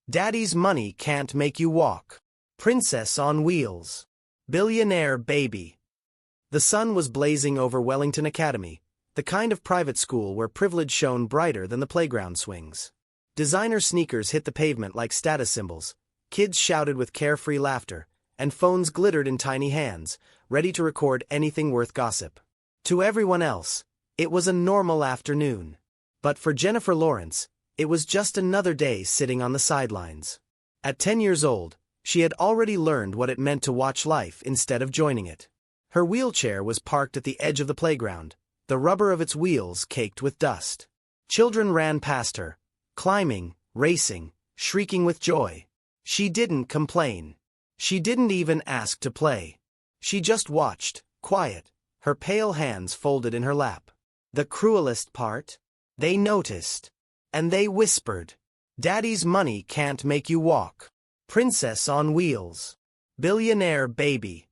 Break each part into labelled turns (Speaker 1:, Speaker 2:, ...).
Speaker 1: Daddy's money can't make you walk. Princess on wheels. Billionaire baby. The sun was blazing over Wellington Academy, the kind of private school where privilege shone brighter than the playground swings. Designer sneakers hit the pavement like status symbols, kids shouted with carefree laughter, and phones glittered in tiny hands, ready to record anything worth gossip. To everyone else, it was a normal afternoon. But for Jennifer Lawrence, it was just another day sitting on the sidelines. At 10 years old, she had already learned what it meant to watch life instead of joining it. Her wheelchair was parked at the edge of the playground, the rubber of its wheels caked with dust. Children ran past her, climbing, racing, shrieking with joy. She didn't complain. She didn't even ask to play. She just watched, quiet, her pale hands folded in her lap. The cruelest part? They noticed. And they whispered, "Daddy's money can't make you walk. Princess on wheels. Billionaire baby."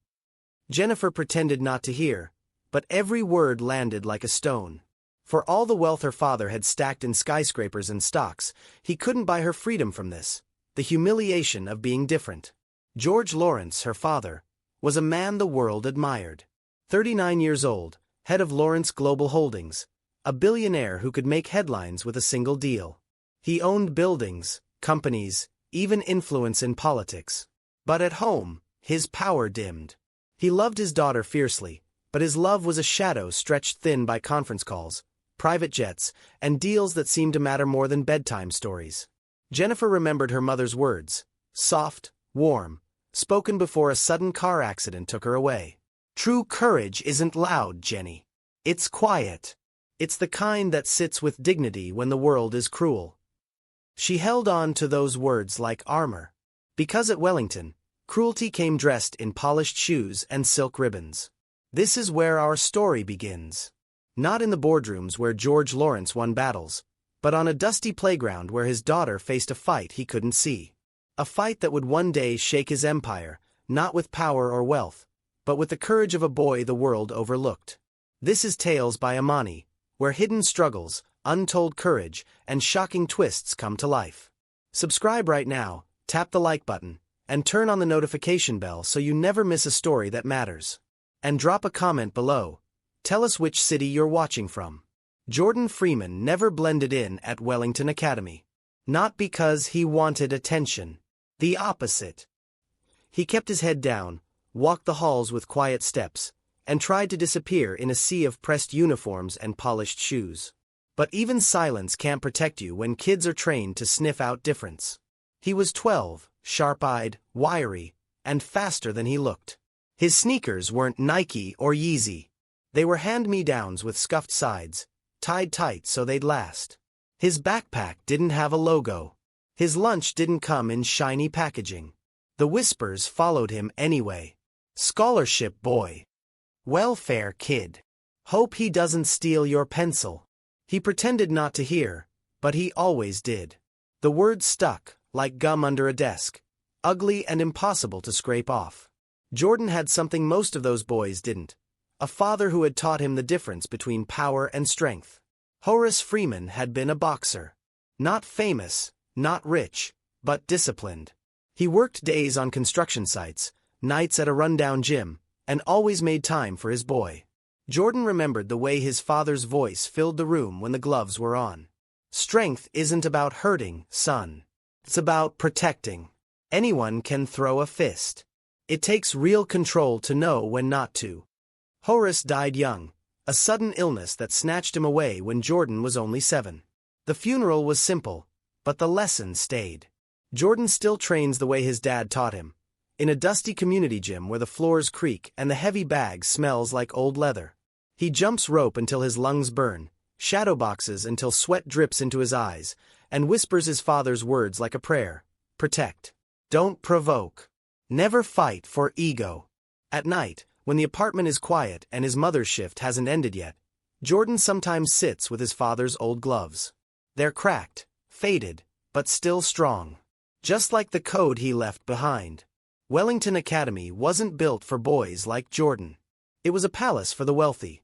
Speaker 1: Jennifer pretended not to hear, but every word landed like a stone. For all the wealth her father had stacked in skyscrapers and stocks, he couldn't buy her freedom from this, the humiliation of being different. George Lawrence, her father, was a man the world admired. 39 years old, head of Lawrence Global Holdings, a billionaire who could make headlines with a single deal. He owned buildings, companies, even influence in politics. But at home, his power dimmed. He loved his daughter fiercely, but his love was a shadow stretched thin by conference calls, private jets, and deals that seemed to matter more than bedtime stories. Jennifer remembered her mother's words, soft, warm, spoken before a sudden car accident took her away. "True courage isn't loud, Jenny. It's quiet. It's the kind that sits with dignity when the world is cruel." She held on to those words like armor. Because at Wellington, cruelty came dressed in polished shoes and silk ribbons. This is where our story begins. Not in the boardrooms where George Lawrence won battles, but on a dusty playground where his daughter faced a fight he couldn't see. A fight that would one day shake his empire, not with power or wealth, but with the courage of a boy the world overlooked. This is Tales by Amani, where hidden struggles, untold courage, and shocking twists come to life. Subscribe right now, tap the like button, and turn on the notification bell so you never miss a story that matters. And drop a comment below. Tell us which city you're watching from. Jordan Freeman never blended in at Wellington Academy. Not because he wanted attention. The opposite. He kept his head down, walked the halls with quiet steps, and tried to disappear in a sea of pressed uniforms and polished shoes. But even silence can't protect you when kids are trained to sniff out difference. He was 12, sharp-eyed, wiry, and faster than he looked. His sneakers weren't Nike or Yeezy. They were hand-me-downs with scuffed sides, tied tight so they'd last. His backpack didn't have a logo. His lunch didn't come in shiny packaging. The whispers followed him anyway. Scholarship boy. Welfare kid. Hope he doesn't steal your pencil. He pretended not to hear, but he always did. The words stuck, like gum under a desk, ugly and impossible to scrape off. Jordan had something most of those boys didn't. A father who had taught him the difference between power and strength. Horace Freeman had been a boxer. Not famous, not rich, but disciplined. He worked days on construction sites, nights at a rundown gym, and always made time for his boy. Jordan remembered the way his father's voice filled the room when the gloves were on. Strength isn't about hurting, son. It's about protecting. Anyone can throw a fist. It takes real control to know when not to. Horace died young, a sudden illness that snatched him away when Jordan was only 7. The funeral was simple, but the lesson stayed. Jordan still trains the way his dad taught him, in a dusty community gym where the floors creak and the heavy bag smells like old leather. He jumps rope until his lungs burn, shadow boxes until sweat drips into his eyes, and whispers his father's words like a prayer. Protect. Don't provoke. Never fight for ego. At night, when the apartment is quiet and his mother's shift hasn't ended yet, Jordan sometimes sits with his father's old gloves. They're cracked, faded, but still strong. Just like the code he left behind. Wellington Academy wasn't built for boys like Jordan. It was a palace for the wealthy.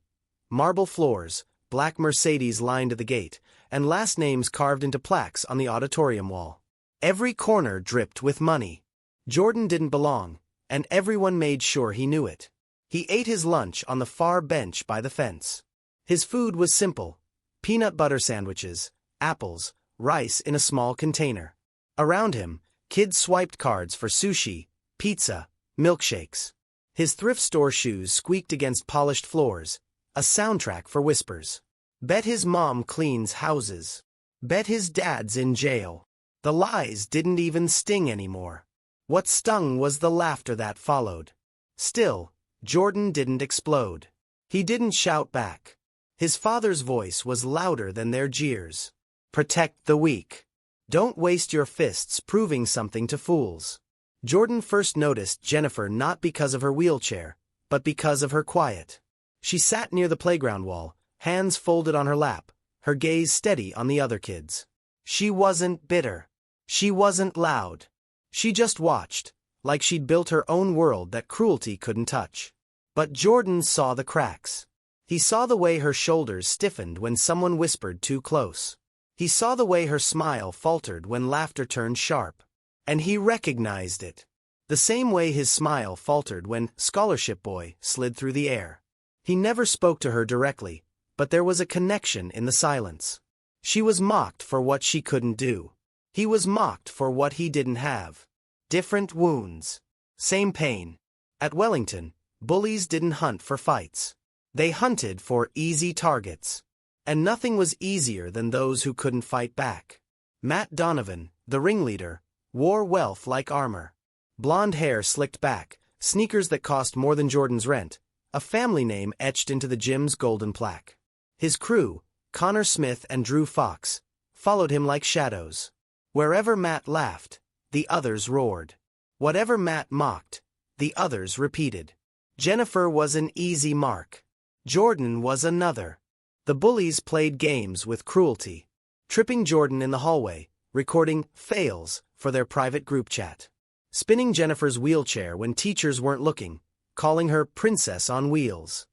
Speaker 1: Marble floors, black Mercedes lined at the gate, and last names carved into plaques on the auditorium wall. Every corner dripped with money. Jordan didn't belong, and everyone made sure he knew it. He ate his lunch on the far bench by the fence. His food was simple: peanut butter sandwiches, apples, rice in a small container. Around him, kids swiped cards for sushi, pizza, milkshakes. His thrift store shoes squeaked against polished floors, a soundtrack for whispers. Bet his mom cleans houses. Bet his dad's in jail. The lies didn't even sting anymore. What stung was the laughter that followed. Still, Jordan didn't explode. He didn't shout back. His father's voice was louder than their jeers. Protect the weak. Don't waste your fists proving something to fools. Jordan first noticed Jennifer not because of her wheelchair, but because of her quiet. She sat near the playground wall, hands folded on her lap, her gaze steady on the other kids. She wasn't bitter. She wasn't loud. She just watched, like she'd built her own world that cruelty couldn't touch. But Jordan saw the cracks. He saw the way her shoulders stiffened when someone whispered too close. He saw the way her smile faltered when laughter turned sharp. And he recognized it. The same way his smile faltered when Scholarship Boy slid through the air. He never spoke to her directly, but there was a connection in the silence. She was mocked for what she couldn't do. He was mocked for what he didn't have. Different wounds. Same pain. At Wellington, bullies didn't hunt for fights. They hunted for easy targets. And nothing was easier than those who couldn't fight back. Matt Donovan, the ringleader, wore wealth like armor. Blonde hair slicked back, sneakers that cost more than Jordan's rent, a family name etched into the gym's golden plaque. His crew, Connor Smith and Drew Fox, followed him like shadows. Wherever Matt laughed, the others roared. Whatever Matt mocked, the others repeated. Jennifer was an easy mark. Jordan was another. The bullies played games with cruelty, tripping Jordan in the hallway, recording fails for their private group chat. Spinning Jennifer's wheelchair when teachers weren't looking, calling her Princess on Wheels.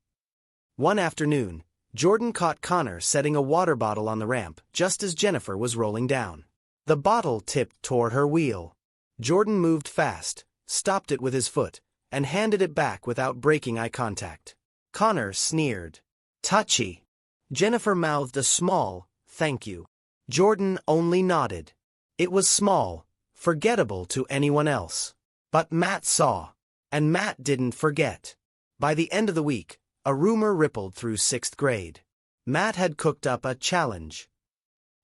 Speaker 1: One afternoon, Jordan caught Connor setting a water bottle on the ramp just as Jennifer was rolling down. The bottle tipped toward her wheel. Jordan moved fast, stopped it with his foot, and handed it back without breaking eye contact. Connor sneered. Touchy. Jennifer mouthed a small, thank you. Jordan only nodded. It was small, forgettable to anyone else. But Matt saw. And Matt didn't forget. By the end of the week, a rumor rippled through 6th grade. Matt had cooked up a challenge.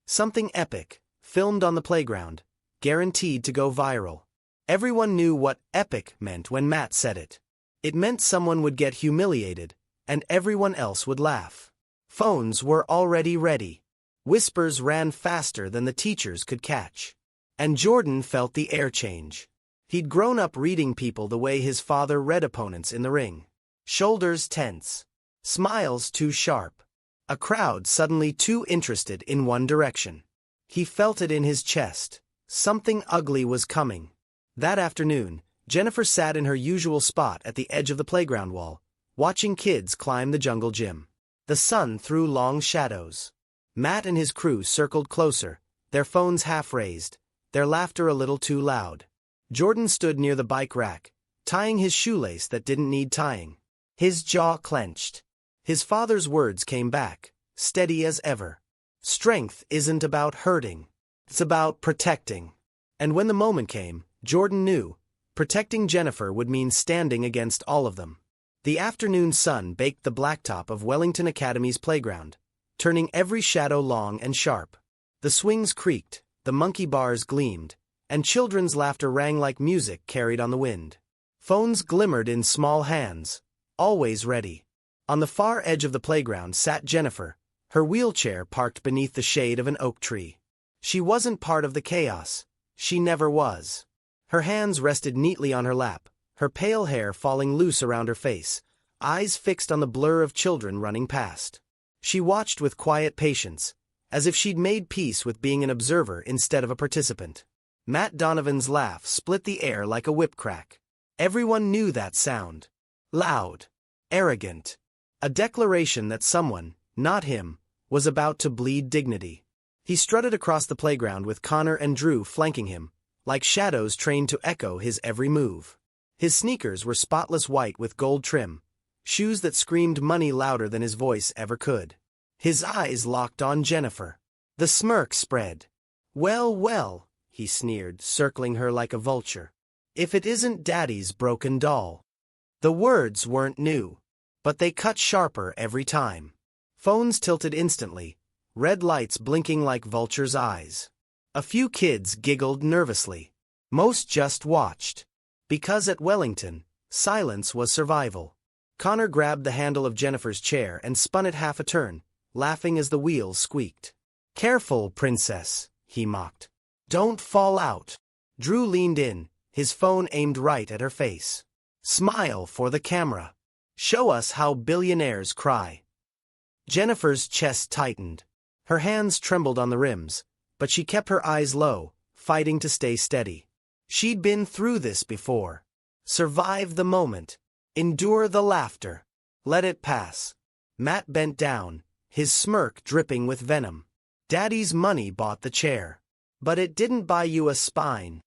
Speaker 1: Something epic, filmed on the playground, guaranteed to go viral. Everyone knew what epic meant when Matt said it. It meant someone would get humiliated, and everyone else would laugh. Phones were already ready. Whispers ran faster than the teachers could catch. And Jordan felt the air change. He'd grown up reading people the way his father read opponents in the ring. Shoulders tense. Smiles too sharp. A crowd suddenly too interested in one direction. He felt it in his chest. Something ugly was coming. That afternoon, Jennifer sat in her usual spot at the edge of the playground wall, watching kids climb the jungle gym. The sun threw long shadows. Matt and his crew circled closer, their phones half raised, their laughter a little too loud. Jordan stood near the bike rack, tying his shoelace that didn't need tying. His jaw clenched. His father's words came back, steady as ever. Strength isn't about hurting. It's about protecting. And when the moment came, Jordan knew, protecting Jennifer would mean standing against all of them. The afternoon sun baked the blacktop of Wellington Academy's playground, turning every shadow long and sharp. The swings creaked, the monkey bars gleamed, and children's laughter rang like music carried on the wind. Phones glimmered in small hands, always ready. On the far edge of the playground sat Jennifer, her wheelchair parked beneath the shade of an oak tree. She wasn't part of the chaos. She never was. Her hands rested neatly on her lap, her pale hair falling loose around her face, eyes fixed on the blur of children running past. She watched with quiet patience, as if she'd made peace with being an observer instead of a participant. Matt Donovan's laugh split the air like a whip crack. Everyone knew that sound. Loud. Arrogant. A declaration that someone, not him, was about to bleed dignity. He strutted across the playground with Connor and Drew flanking him, like shadows trained to echo his every move. His sneakers were spotless white with gold trim, shoes that screamed money louder than his voice ever could. His eyes locked on Jennifer. The smirk spread. "Well, well," he sneered, circling her like a vulture. "If it isn't Daddy's broken doll." The words weren't new, but they cut sharper every time. Phones tilted instantly, red lights blinking like vultures' eyes. A few kids giggled nervously. Most just watched. Because at Wellington, silence was survival. Connor grabbed the handle of Jennifer's chair and spun it half a turn, laughing as the wheels squeaked. "Careful, princess," he mocked. "Don't fall out." Drew leaned in, his phone aimed right at her face. "Smile for the camera. Show us how billionaires cry." Jennifer's chest tightened. Her hands trembled on the rims, but she kept her eyes low, fighting to stay steady. She'd been through this before. Survive the moment. Endure the laughter. Let it pass. Matt bent down, his smirk dripping with venom. "Daddy's money bought the chair. But it didn't buy you a spine."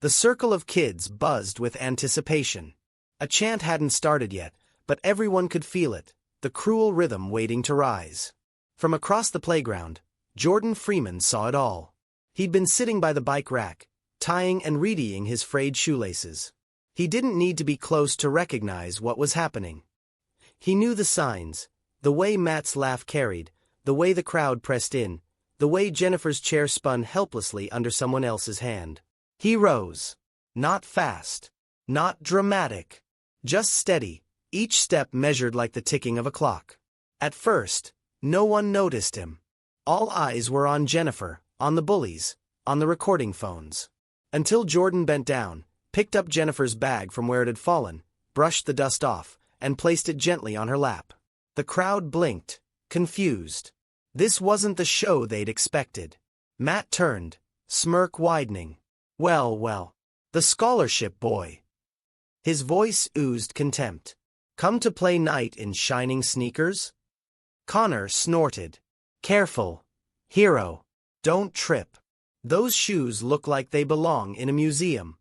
Speaker 1: The circle of kids buzzed with anticipation. A chant hadn't started yet, but everyone could feel it, the cruel rhythm waiting to rise. From across the playground, Jordan Freeman saw it all. He'd been sitting by the bike rack, tying and readying his frayed shoelaces. He didn't need to be close to recognize what was happening. He knew the signs, the way Matt's laugh carried, the way the crowd pressed in, the way Jennifer's chair spun helplessly under someone else's hand. He rose. Not fast. Not dramatic. Just steady, each step measured like the ticking of a clock. At first, no one noticed him. All eyes were on Jennifer, on the bullies, on the recording phones. Until Jordan bent down, picked up Jennifer's bag from where it had fallen, brushed the dust off, and placed it gently on her lap. The crowd blinked, confused. This wasn't the show they'd expected. Matt turned, smirk widening. "Well, well. The scholarship boy." His voice oozed contempt. "Come to play night in shining sneakers?" Connor snorted. "Careful. Hero. Don't trip. Those shoes look like they belong in a museum."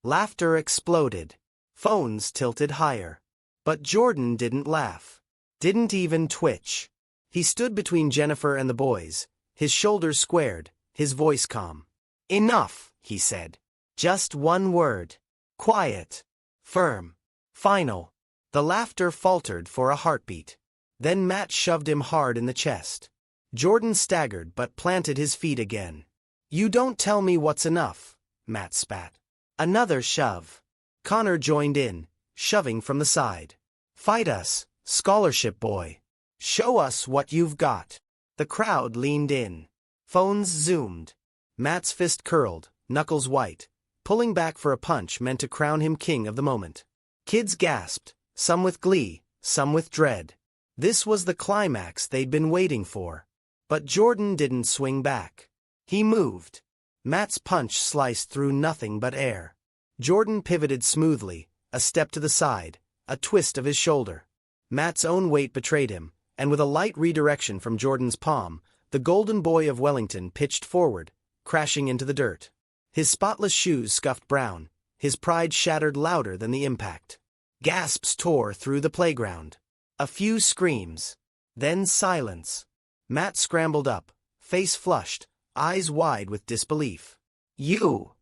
Speaker 1: Laughter exploded. Phones tilted higher. But Jordan didn't laugh. Didn't even twitch. He stood between Jennifer and the boys, his shoulders squared, his voice calm. "Enough," he said. "Just one word. Quiet. Firm. Final." The laughter faltered for a heartbeat. Then Matt shoved him hard in the chest. Jordan staggered but planted his feet again. "You don't tell me what's enough," Matt spat. Another shove. Connor joined in, shoving from the side. "Fight us, scholarship boy. Show us what you've got." The crowd leaned in. Phones zoomed. Matt's fist curled, knuckles white. Pulling back for a punch meant to crown him king of the moment. Kids gasped, some with glee, some with dread. This was the climax they'd been waiting for. But Jordan didn't swing back. He moved. Matt's punch sliced through nothing but air. Jordan pivoted smoothly, a step to the side, a twist of his shoulder. Matt's own weight betrayed him, and with a light redirection from Jordan's palm, the golden boy of Wellington pitched forward, crashing into the dirt. His spotless shoes scuffed brown, his pride shattered louder than the impact. Gasps tore through the playground. A few screams. Then silence. Matt scrambled up, face flushed, eyes wide with disbelief. "You!"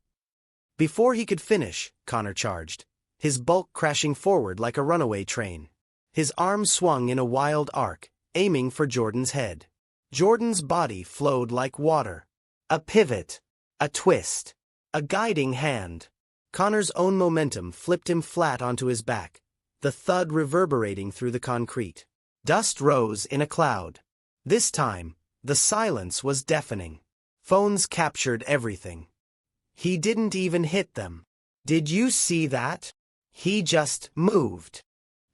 Speaker 1: Before he could finish, Connor charged, his bulk crashing forward like a runaway train. His arms swung in a wild arc, aiming for Jordan's head. Jordan's body flowed like water. A pivot. A twist. A guiding hand. Connor's own momentum flipped him flat onto his back, the thud reverberating through the concrete. Dust rose in a cloud. This time, the silence was deafening. Phones captured everything. He didn't even hit them. "Did you see that? He just moved."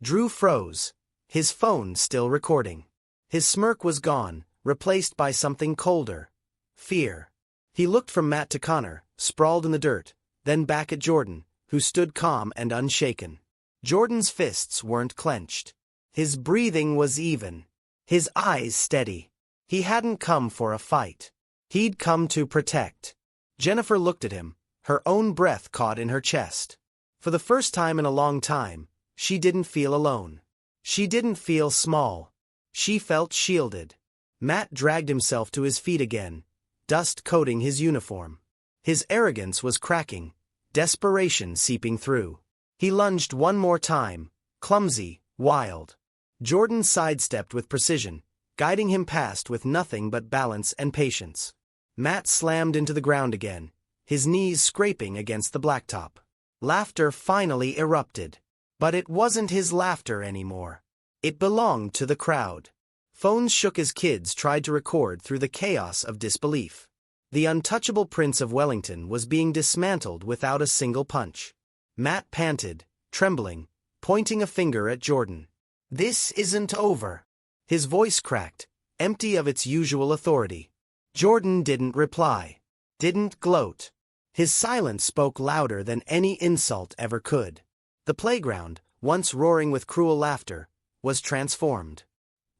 Speaker 1: Drew froze, his phone still recording. His smirk was gone, replaced by something colder. Fear. He looked from Matt to Connor, sprawled in the dirt, then back at Jordan, who stood calm and unshaken. Jordan's fists weren't clenched. His breathing was even. His eyes steady. He hadn't come for a fight. He'd come to protect. Jennifer looked at him, her own breath caught in her chest. For the first time in a long time, she didn't feel alone. She didn't feel small. She felt shielded. Matt dragged himself to his feet again, dust coating his uniform. His arrogance was cracking, desperation seeping through. He lunged one more time, clumsy, wild. Jordan sidestepped with precision, guiding him past with nothing but balance and patience. Matt slammed into the ground again, his knees scraping against the blacktop. Laughter finally erupted. But it wasn't his laughter anymore. It belonged to the crowd. Phones shook as kids tried to record through the chaos of disbelief. The untouchable Prince of Wellington was being dismantled without a single punch. Matt panted, trembling, pointing a finger at Jordan. "This isn't over." His voice cracked, empty of its usual authority. Jordan didn't reply, didn't gloat. His silence spoke louder than any insult ever could. The playground, once roaring with cruel laughter, was transformed.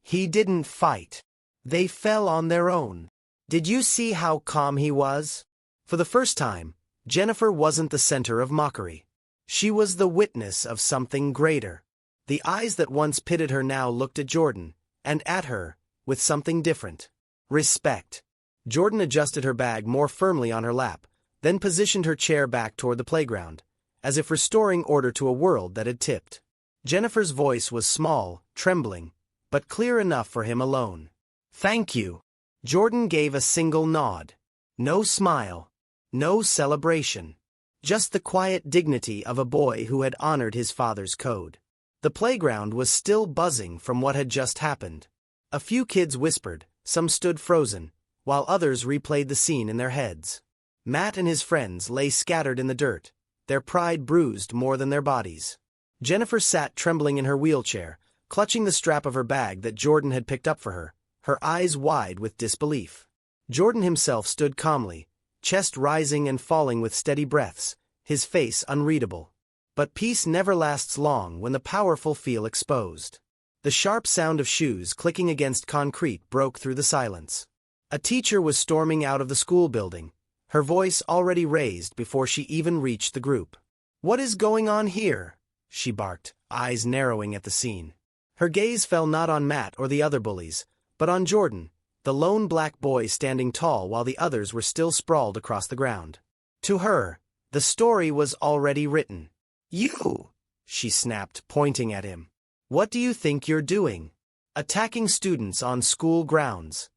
Speaker 1: He didn't fight. They fell on their own. Did you see how calm he was? For the first time, Jennifer wasn't the center of mockery. She was the witness of something greater. The eyes that once pitted her now looked at Jordan, and at her, with something different. Respect. Jordan adjusted her bag more firmly on her lap, then positioned her chair back toward the playground, as if restoring order to a world that had tipped. Jennifer's voice was small, trembling, but clear enough for him alone. "Thank you." Jordan gave a single nod. No smile. No celebration. Just the quiet dignity of a boy who had honored his father's code. The playground was still buzzing from what had just happened. A few kids whispered, some stood frozen, while others replayed the scene in their heads. Matt and his friends lay scattered in the dirt, their pride bruised more than their bodies. Jennifer sat trembling in her wheelchair, clutching the strap of her bag that Jordan had picked up for her eyes wide with disbelief. Jordan himself stood calmly, chest rising and falling with steady breaths, his face unreadable. But peace never lasts long when the powerful feel exposed. The sharp sound of shoes clicking against concrete broke through the silence. A teacher was storming out of the school building, her voice already raised before she even reached the group. "What is going on here?" she barked, eyes narrowing at the scene. Her gaze fell not on Matt or the other bullies, but on Jordan, the lone black boy standing tall while the others were still sprawled across the ground. To her, the story was already written. "You!" she snapped, pointing at him. "What do you think you're doing? Attacking students on school grounds?"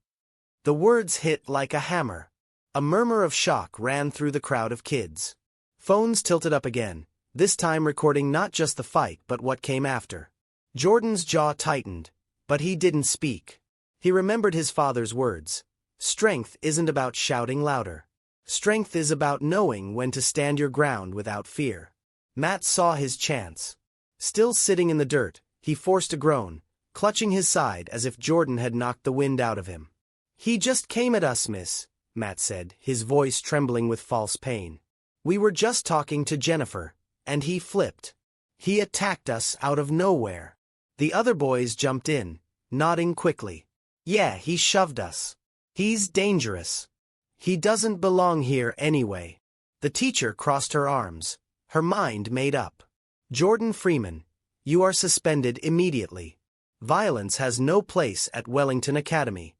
Speaker 1: The words hit like a hammer. A murmur of shock ran through the crowd of kids. Phones tilted up again, this time recording not just the fight but what came after. Jordan's jaw tightened, but he didn't speak. He remembered his father's words. Strength isn't about shouting louder. Strength is about knowing when to stand your ground without fear. Matt saw his chance. Still sitting in the dirt, he forced a groan, clutching his side as if Jordan had knocked the wind out of him. "He just came at us, miss," Matt said, his voice trembling with false pain. "We were just talking to Jennifer, and he flipped. He attacked us out of nowhere." The other boys jumped in, nodding quickly. "Yeah, he shoved us. He's dangerous. He doesn't belong here anyway." The teacher crossed her arms, her mind made up. "Jordan Freeman, you are suspended immediately. Violence has no place at Wellington Academy."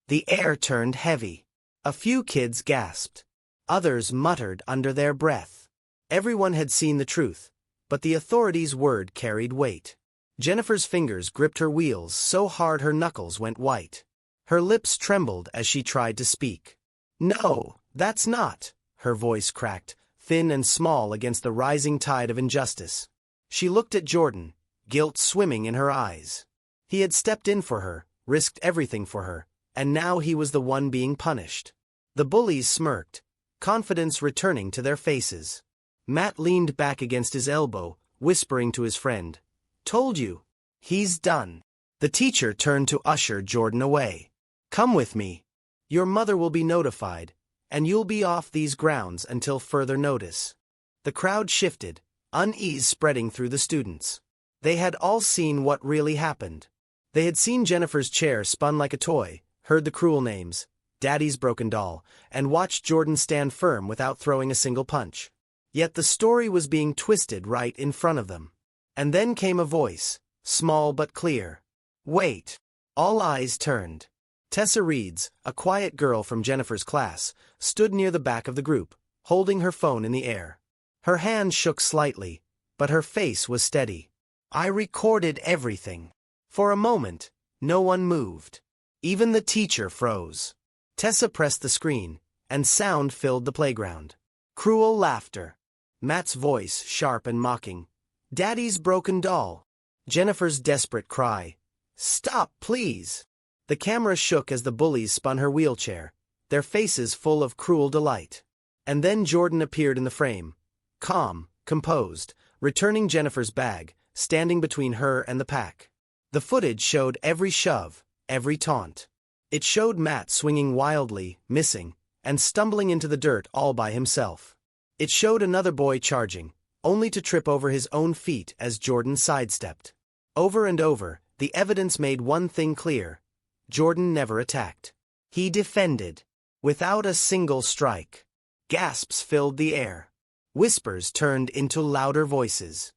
Speaker 1: The air turned heavy. A few kids gasped. Others muttered under their breath. Everyone had seen the truth, but the authorities' word carried weight. Jennifer's fingers gripped her wheels so hard her knuckles went white. Her lips trembled as she tried to speak. "No, that's not," her voice cracked, thin and small against the rising tide of injustice. She looked at Jordan, guilt swimming in her eyes. He had stepped in for her, risked everything for her, and now he was the one being punished. The bullies smirked, confidence returning to their faces. Matt leaned back against his elbow, whispering to his friend, "Told you. He's done." The teacher turned to usher Jordan away. "Come with me. Your mother will be notified, and you'll be off these grounds until further notice." The crowd shifted, unease spreading through the students. They had all seen what really happened. They had seen Jennifer's chair spun like a toy, heard the cruel names, Daddy's broken doll, and watched Jordan stand firm without throwing a single punch. Yet the story was being twisted right in front of them. And then came a voice, small but clear. Wait. All eyes turned. Tessa Reeds, a quiet girl from Jennifer's class, stood near the back of the group, holding her phone in the air. Her hand shook slightly, but her face was steady. I recorded everything. For a moment, no one moved. Even the teacher froze. Tessa pressed the screen, and sound filled the playground. Cruel laughter. Matt's voice sharp and mocking. Daddy's broken doll. Jennifer's desperate cry. Stop, please. The camera shook as the bullies spun her wheelchair, their faces full of cruel delight. And then Jordan appeared in the frame. Calm, composed, returning Jennifer's bag, standing between her and the pack. The footage showed every shove, every taunt. It showed Matt swinging wildly, missing, and stumbling into the dirt all by himself. It showed another boy charging, only to trip over his own feet as Jordan sidestepped. Over and over, the evidence made one thing clear. Jordan never attacked. He defended, without a single strike. Gasps filled the air. Whispers turned into louder voices.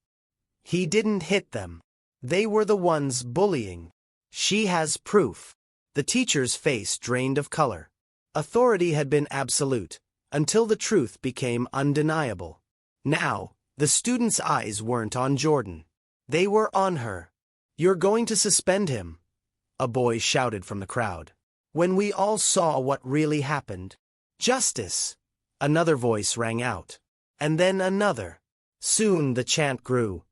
Speaker 1: He didn't hit them. They were the ones bullying. She has proof. The teacher's face drained of color. Authority had been absolute, until the truth became undeniable. Now, the students' eyes weren't on Jordan. They were on her. You're going to suspend him, a boy shouted from the crowd. When we all saw what really happened. Justice, another voice rang out. And then another. Soon the chant grew.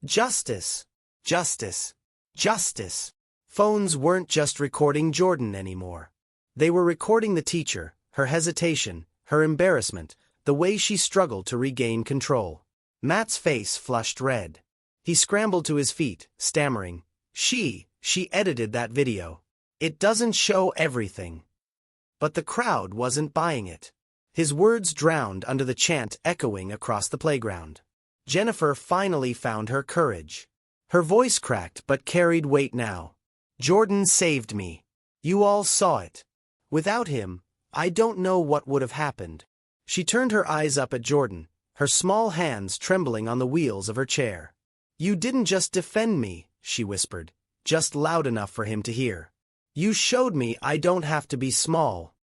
Speaker 1: Justice, justice, justice. Phones weren't just recording Jordan anymore. They were recording the teacher, her hesitation, her embarrassment, the way she struggled to regain control. Matt's face flushed red. He scrambled to his feet, stammering. She edited that video. It doesn't show everything. But the crowd wasn't buying it. His words drowned under the chant echoing across the playground. Jennifer finally found her courage. Her voice cracked but carried weight now. Jordan saved me. You all saw it. Without him, I don't know what would have happened. She turned her eyes up at Jordan, her small hands trembling on the wheels of her chair. You didn't just defend me, she whispered, just loud enough for him to hear. You showed me I don't have to be small.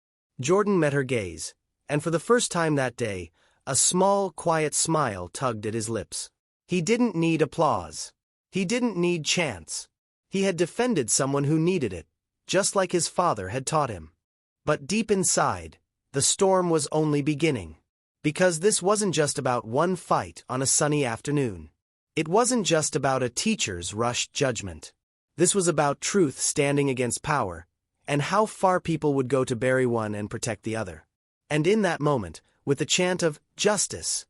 Speaker 1: Jordan met her gaze, and for the first time that day, a small, quiet smile tugged at his lips. He didn't need applause. He didn't need chants. He had defended someone who needed it, just like his father had taught him. But deep inside, the storm was only beginning. Because this wasn't just about one fight on a sunny afternoon. It wasn't just about a teacher's rushed judgment. This was about truth standing against power, and how far people would go to bury one and protect the other. And in that moment, with the chant of justice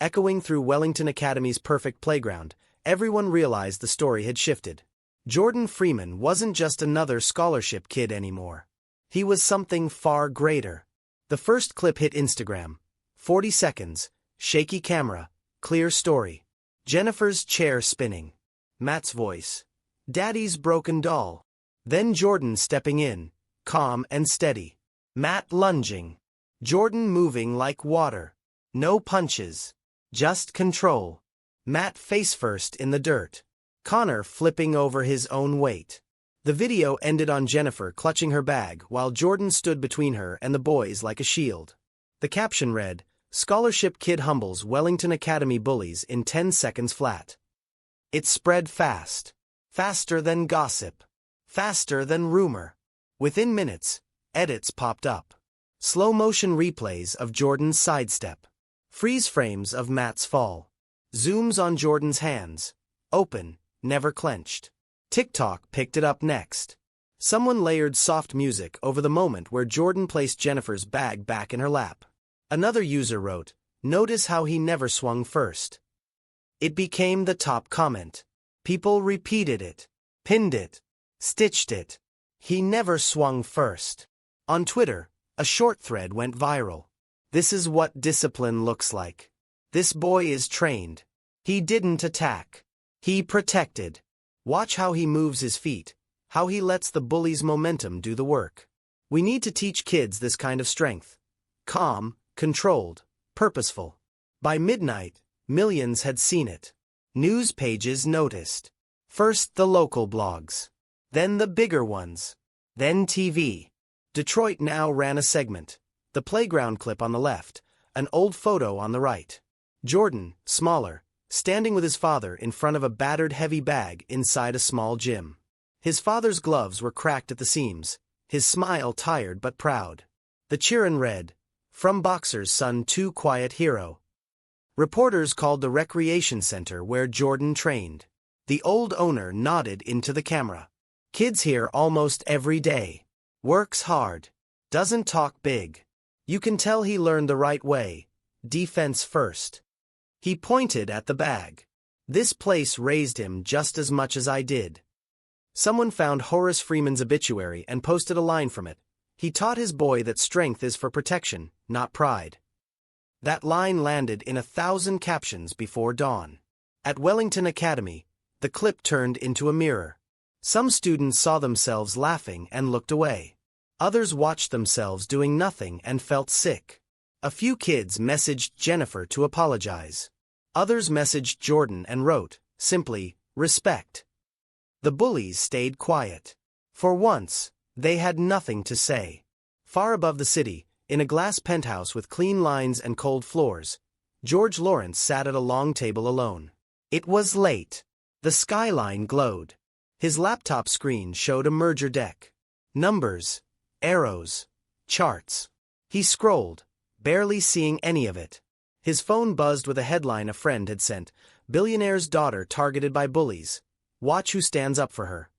Speaker 1: echoing through Wellington Academy's perfect playground, everyone realized the story had shifted. Jordan Freeman wasn't just another scholarship kid anymore. He was something far greater. The first clip hit Instagram. 40 seconds, shaky camera, clear story. Jennifer's chair spinning. Matt's voice. Daddy's broken doll. Then Jordan stepping in, calm and steady. Matt lunging. Jordan moving like water. No punches. Just control. Matt face first in the dirt. Connor flipping over his own weight. The video ended on Jennifer clutching her bag while Jordan stood between her and the boys like a shield. The caption read, Scholarship Kid Humbles Wellington Academy Bullies in 10 seconds flat. It spread fast. Faster than gossip. Faster than rumor. Within minutes, edits popped up. Slow-motion replays of Jordan's sidestep. Freeze frames of Matt's fall. Zooms on Jordan's hands. Open, never clenched. TikTok picked it up next. Someone layered soft music over the moment where Jordan placed Jennifer's bag back in her lap. Another user wrote, Notice how he never swung first. It became the top comment. People repeated it, pinned it, stitched it. He never swung first. On Twitter, a short thread went viral. This is what discipline looks like. This boy is trained. He didn't attack. He protected. Watch how he moves his feet, how he lets the bully's momentum do the work. We need to teach kids this kind of strength. Calm, controlled, purposeful. By midnight, millions had seen it. News pages noticed. First the local blogs. Then the bigger ones. Then TV. Detroit Now ran a segment. The playground clip on the left, an old photo on the right. Jordan, smaller, standing with his father in front of a battered heavy bag inside a small gym. His father's gloves were cracked at the seams, his smile tired but proud. The cheerin' read, "From Boxer's Son to Quiet Hero." Reporters called the recreation center where Jordan trained. The old owner nodded into the camera. "Kids here almost every day. Works hard. Doesn't talk big. You can tell he learned the right way. Defense first." He pointed at the bag. "This place raised him just as much as I did." Someone found Horace Freeman's obituary and posted a line from it. "He taught his boy that strength is for protection, not pride." That line landed in 1,000 captions before dawn. At Wellington Academy, the clip turned into a mirror. Some students saw themselves laughing and looked away. Others watched themselves doing nothing and felt sick. A few kids messaged Jennifer to apologize. Others messaged Jordan and wrote, simply, "Respect." The bullies stayed quiet. For once, they had nothing to say. Far above the city, in a glass penthouse with clean lines and cold floors, George Lawrence sat at a long table alone. It was late. The skyline glowed. His laptop screen showed a merger deck. Numbers, arrows, charts. He scrolled, barely seeing any of it. His phone buzzed with a headline a friend had sent, "Billionaire's daughter targeted by bullies. Watch who stands up for her."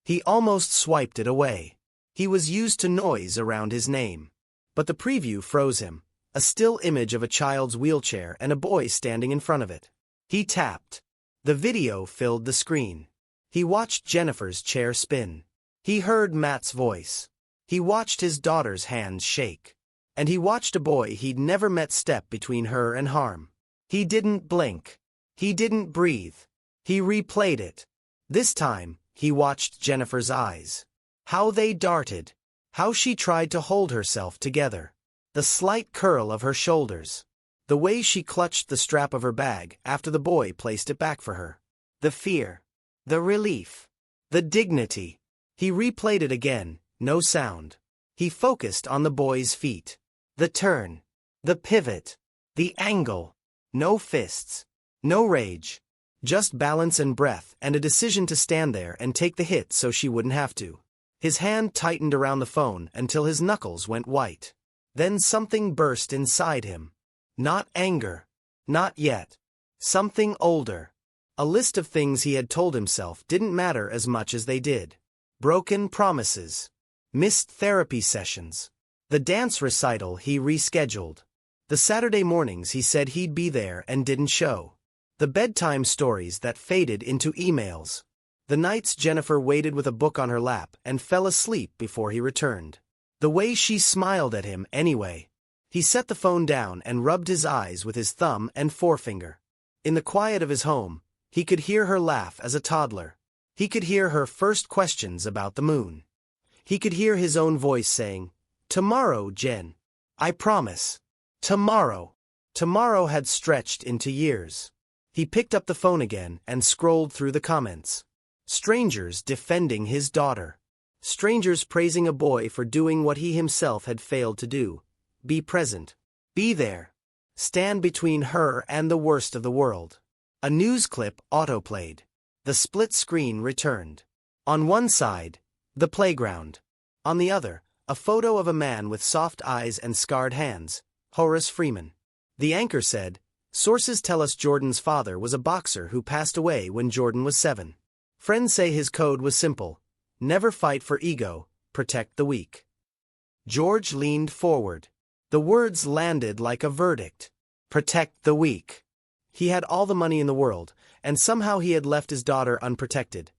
Speaker 1: He almost swiped it away. He was used to noise around his name. But the preview froze him, a still image of a child's wheelchair and a boy standing in front of it. He tapped. The video filled the screen. He watched Jennifer's chair spin. He heard Matt's voice. He watched his daughter's hands shake. And he watched a boy he'd never met step between her and harm. He didn't blink. He didn't breathe. He replayed it. This time, he watched Jennifer's eyes. How they darted. How she tried to hold herself together. The slight curl of her shoulders. The way she clutched the strap of her bag after the boy placed it back for her. The fear. The relief. The dignity. He replayed it again, no sound. He focused on the boy's feet. The turn. The pivot. The angle. No fists. No rage. Just balance and breath and a decision to stand there and take the hit so she wouldn't have to. His hand tightened around the phone until his knuckles went white. Then something burst inside him. Not anger. Not yet. Something older. A list of things he had told himself didn't matter as much as they did. Broken promises. Missed therapy sessions. The dance recital he rescheduled. The Saturday mornings he said he'd be there and didn't show. The bedtime stories that faded into emails. The nights Jennifer waited with a book on her lap and fell asleep before he returned. The way she smiled at him anyway. He set the phone down and rubbed his eyes with his thumb and forefinger. In the quiet of his home, he could hear her laugh as a toddler. He could hear her first questions about the moon. He could hear his own voice saying, "Tomorrow, Jen. I promise. Tomorrow." Tomorrow had stretched into years. He picked up the phone again and scrolled through the comments. Strangers defending his daughter. Strangers praising a boy for doing what he himself had failed to do. Be present. Be there. Stand between her and the worst of the world. A news clip autoplayed. The split screen returned. On one side, the playground. On the other, a photo of a man with soft eyes and scarred hands, Horace Freeman. The anchor said, "Sources tell us Jordan's father was a boxer who passed away when Jordan was 7. Friends say his code was simple. Never fight for ego, protect the weak." George leaned forward. The words landed like a verdict. Protect the weak. He had all the money in the world, and somehow he had left his daughter unprotected.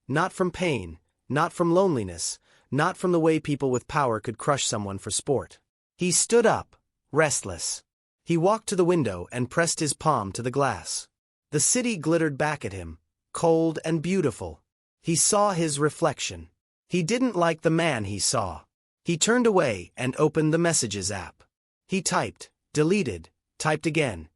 Speaker 1: Not from pain, not from loneliness, not from the way people with power could crush someone for sport. He stood up, restless. He walked to the window and pressed his palm to the glass. The city glittered back at him, cold and beautiful. He saw his reflection. He didn't like the man he saw. He turned away and opened the Messages app. He typed, deleted, typed again.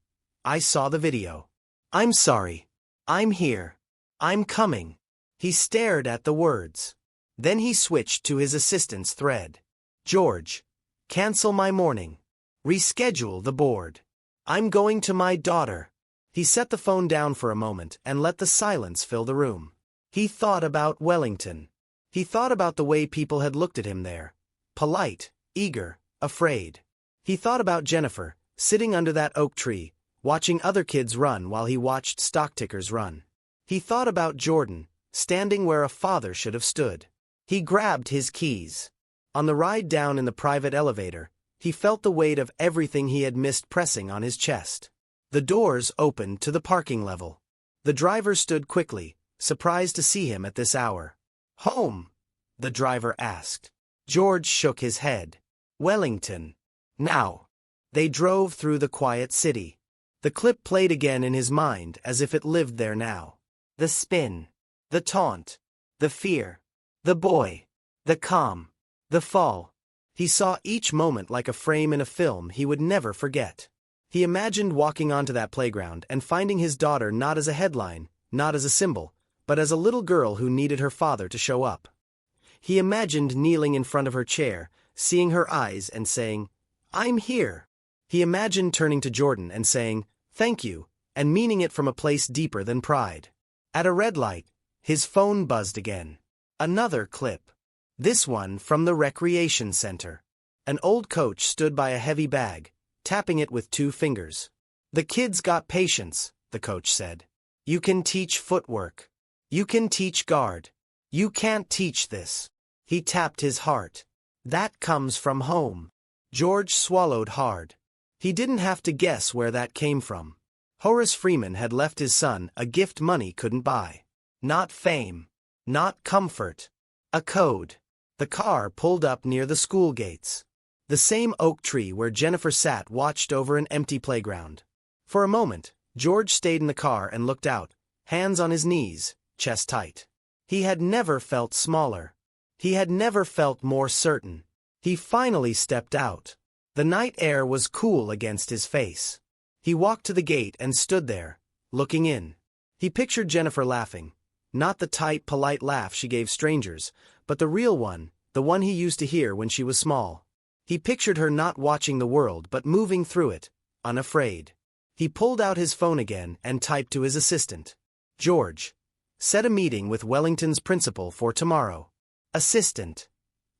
Speaker 1: I saw the video. I'm sorry. I'm here. I'm coming. He stared at the words. Then he switched to his assistant's thread. George. Cancel my morning. Reschedule the board. I'm going to my daughter. He set the phone down for a moment and let the silence fill the room. He thought about Wellington. He thought about the way people had looked at him there. Polite, eager, afraid. He thought about Jennifer, sitting under that oak tree, watching other kids run while he watched stock tickers run. He thought about Jordan, standing where a father should have stood. He grabbed his keys. On the ride down in the private elevator, he felt the weight of everything he had missed pressing on his chest. The doors opened to the parking level. The driver stood quickly, surprised to see him at this hour. Home? The driver asked. George shook his head. Wellington. Now. They drove through the quiet city. The clip played again in his mind as if it lived there now. The spin. The taunt. The fear. The boy. The calm. The fall. He saw each moment like a frame in a film he would never forget. He imagined walking onto that playground and finding his daughter not as a headline, not as a symbol, but as a little girl who needed her father to show up. He imagined kneeling in front of her chair, seeing her eyes and saying, I'm here. He imagined turning to Jordan and saying, thank you, and meaning it from a place deeper than pride. At a red light, his phone buzzed again. Another clip. This one from the recreation center. An old coach stood by a heavy bag, tapping it with 2 fingers. The kids got patience, the coach said. You can teach footwork. You can teach guard. You can't teach this. He tapped his heart. That comes from home. George swallowed hard. He didn't have to guess where that came from. Horace Freeman had left his son a gift money couldn't buy. Not fame. Not comfort. A code. The car pulled up near the school gates. The same oak tree where Jennifer sat watched over an empty playground. For a moment, George stayed in the car and looked out, hands on his knees, chest tight. He had never felt smaller. He had never felt more certain. He finally stepped out. The night air was cool against his face. He walked to the gate and stood there, looking in. He pictured Jennifer laughing. Not the tight, polite laugh she gave strangers, but the real one, the one he used to hear when she was small. He pictured her not watching the world but moving through it, unafraid. He pulled out his phone again and typed to his assistant. George. Set a meeting with Wellington's principal for tomorrow. Assistant.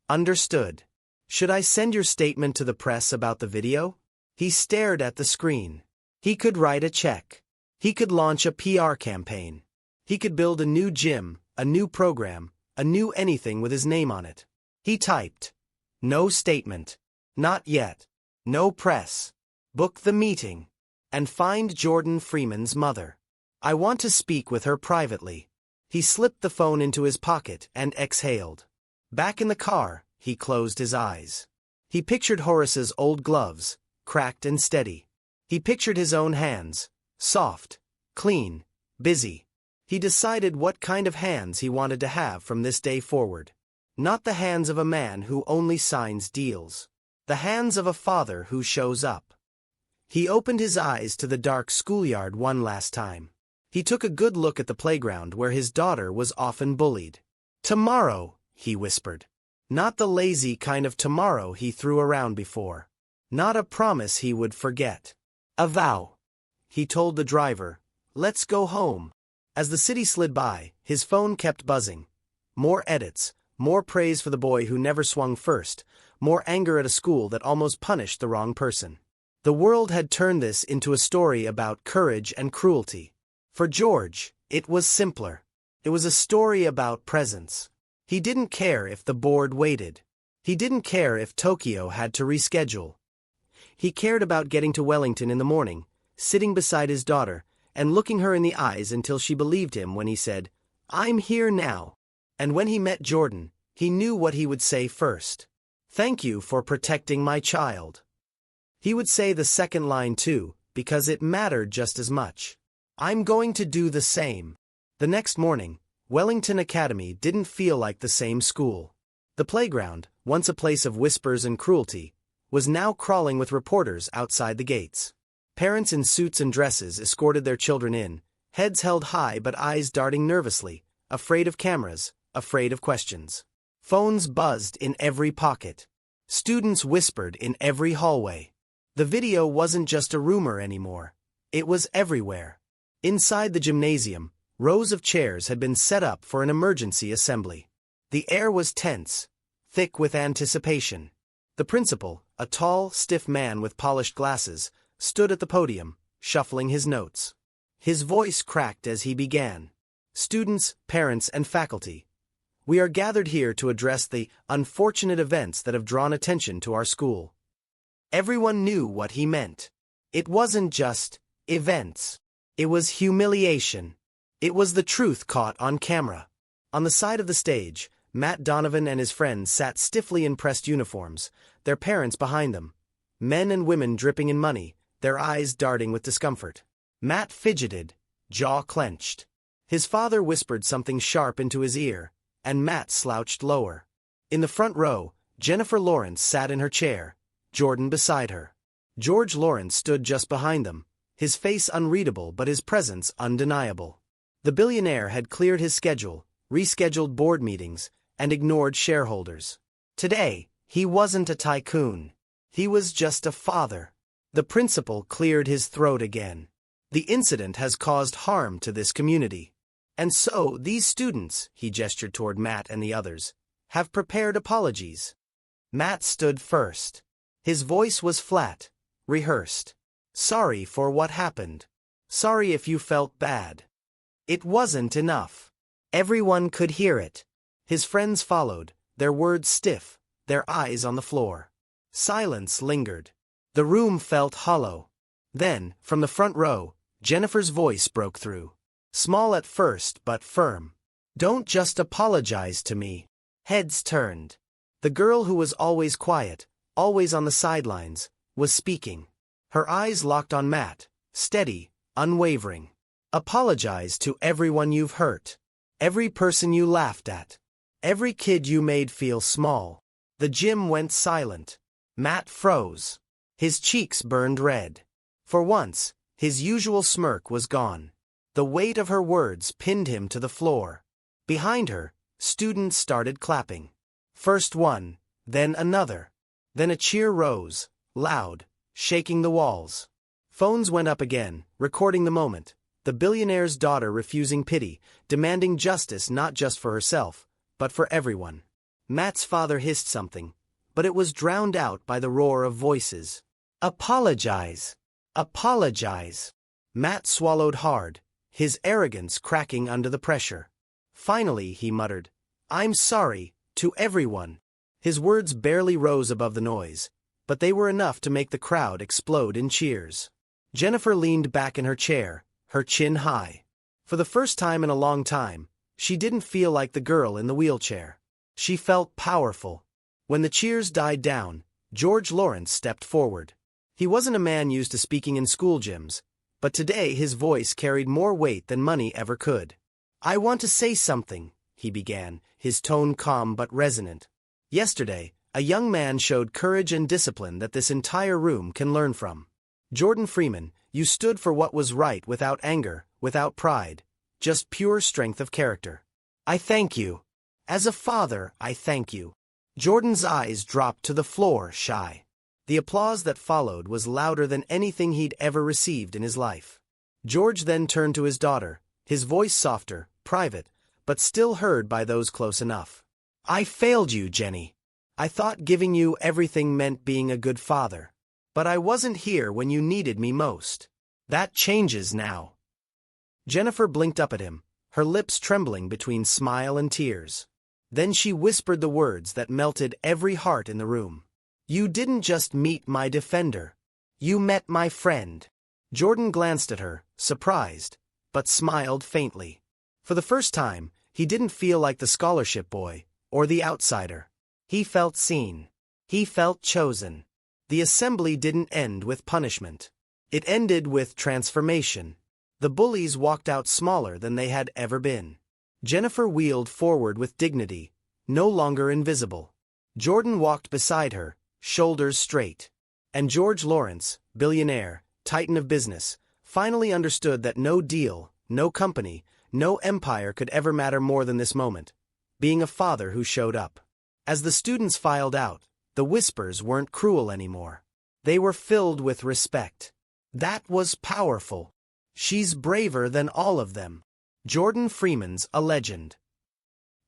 Speaker 1: Understood. Should I send your statement to the press about the video? He stared at the screen. He could write a check. He could launch a PR campaign. He could build a new gym, a new program, a new anything with his name on it. He typed. No statement. Not yet. No press. Book the meeting. And find Jordan Freeman's mother. I want to speak with her privately. He slipped the phone into his pocket and exhaled. Back in the car, he closed his eyes. He pictured Horace's old gloves, cracked and steady. He pictured his own hands, soft, clean, busy. He decided what kind of hands he wanted to have from this day forward. Not the hands of a man who only signs deals. The hands of a father who shows up. He opened his eyes to the dark schoolyard one last time. He took a good look at the playground where his daughter was often bullied. Tomorrow, he whispered. Not the lazy kind of tomorrow he threw around before. Not a promise he would forget. A vow. He told the driver, let's go home. As the city slid by, his phone kept buzzing. More edits, more praise for the boy who never swung first, more anger at a school that almost punished the wrong person. The world had turned this into a story about courage and cruelty. For George, it was simpler. It was a story about presence. He didn't care if the board waited. He didn't care if Tokyo had to reschedule. He cared about getting to Wellington in the morning, sitting beside his daughter, and looking her in the eyes until she believed him when he said, I'm here now. And when he met Jordan, he knew what he would say first. Thank you for protecting my child. He would say the second line too, because it mattered just as much. I'm going to do the same. The next morning, Wellington Academy didn't feel like the same school. The playground, once a place of whispers and cruelty, was now crawling with reporters outside the gates. Parents in suits and dresses escorted their children in, heads held high but eyes darting nervously, afraid of cameras, afraid of questions. Phones buzzed in every pocket. Students whispered in every hallway. The video wasn't just a rumor anymore. It was everywhere. Inside the gymnasium, rows of chairs had been set up for an emergency assembly. The air was tense, thick with anticipation. The principal, a tall, stiff man with polished glasses, stood at the podium, shuffling his notes. His voice cracked as he began. Students, parents, and faculty, we are gathered here to address the unfortunate events that have drawn attention to our school. Everyone knew what he meant. It wasn't just events. It was humiliation. It was the truth caught on camera. On the side of the stage, Matt Donovan and his friends sat stiffly in pressed uniforms, their parents behind them. Men and women dripping in money, their eyes darting with discomfort. Matt fidgeted, jaw clenched. His father whispered something sharp into his ear, and Matt slouched lower. In the front row, Jennifer Lawrence sat in her chair, Jordan beside her. George Lawrence stood just behind them, his face unreadable but his presence undeniable. The billionaire had cleared his schedule, rescheduled board meetings, and ignored shareholders. Today, he wasn't a tycoon. He was just a father. The principal cleared his throat again. The incident has caused harm to this community. And so, these students, he gestured toward Matt and the others, have prepared apologies. Matt stood first. His voice was flat, rehearsed. Sorry for what happened. Sorry if you felt bad. It wasn't enough. Everyone could hear it. His friends followed, their words stiff, their eyes on the floor. Silence lingered. The room felt hollow. Then, from the front row, Jennifer's voice broke through. Small at first but firm. Don't just apologize to me. Heads turned. The girl who was always quiet, always on the sidelines, was speaking. Her eyes locked on Matt, steady, unwavering. Apologize to everyone you've hurt. Every person you laughed at. Every kid you made feel small. The gym went silent. Matt froze. His cheeks burned red. For once, his usual smirk was gone. The weight of her words pinned him to the floor. Behind her, students started clapping. First one, then another. Then a cheer rose, loud, shaking the walls. Phones went up again, recording the moment. The billionaire's daughter refusing pity, demanding justice not just for herself, but for everyone. Matt's father hissed something, but it was drowned out by the roar of voices. Apologize. Apologize. Matt swallowed hard, his arrogance cracking under the pressure. Finally, he muttered, I'm sorry, to everyone. His words barely rose above the noise, but they were enough to make the crowd explode in cheers. Jennifer leaned back in her chair, her chin high. For the first time in a long time, she didn't feel like the girl in the wheelchair. She felt powerful. When the cheers died down, George Lawrence stepped forward. He wasn't a man used to speaking in school gyms, but today his voice carried more weight than money ever could. I want to say something, he began, his tone calm but resonant. Yesterday, a young man showed courage and discipline that this entire room can learn from. Jordan Freeman, you stood for what was right without anger, without pride, just pure strength of character. I thank you. As a father, I thank you. Jordan's eyes dropped to the floor, shy. The applause that followed was louder than anything he'd ever received in his life. George then turned to his daughter, his voice softer, private, but still heard by those close enough. I failed you, Jenny. I thought giving you everything meant being a good father. But I wasn't here when you needed me most. That changes now. Jennifer blinked up at him, her lips trembling between smile and tears. Then she whispered the words that melted every heart in the room. You didn't just meet my defender. You met my friend. Jordan glanced at her, surprised, but smiled faintly. For the first time, he didn't feel like the scholarship boy, or the outsider. He felt seen. He felt chosen. The assembly didn't end with punishment. It ended with transformation. The bullies walked out smaller than they had ever been. Jennifer wheeled forward with dignity, no longer invisible. Jordan walked beside her, shoulders straight. And George Lawrence, billionaire, titan of business, finally understood that no deal, no company, no empire could ever matter more than this moment, being a father who showed up. As the students filed out, the whispers weren't cruel anymore. They were filled with respect. That was powerful. She's braver than all of them. Jordan Freeman's a legend.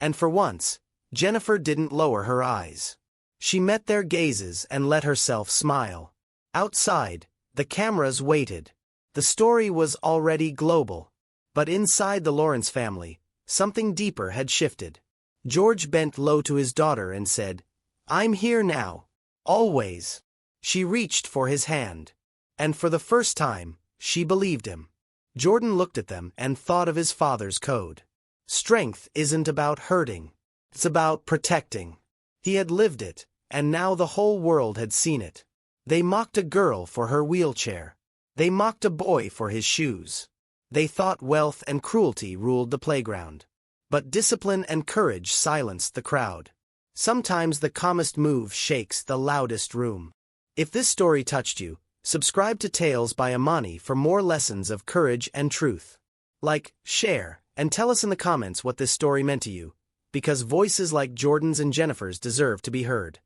Speaker 1: And for once, Jennifer didn't lower her eyes. She met their gazes and let herself smile. Outside, the cameras waited. The story was already global. But inside the Lawrence family, something deeper had shifted. George bent low to his daughter and said, "I'm here now. Always." She reached for his hand. And for the first time, she believed him. Jordan looked at them and thought of his father's code. Strength isn't about hurting. It's about protecting. He had lived it, and now the whole world had seen it. They mocked a girl for her wheelchair. They mocked a boy for his shoes. They thought wealth and cruelty ruled the playground. But discipline and courage silenced the crowd. Sometimes the calmest move shakes the loudest room. If this story touched you, subscribe to Tales by Amani for more lessons of courage and truth. Like, share, and tell us in the comments what this story meant to you, because voices like Jordan's and Jennifer's deserve to be heard.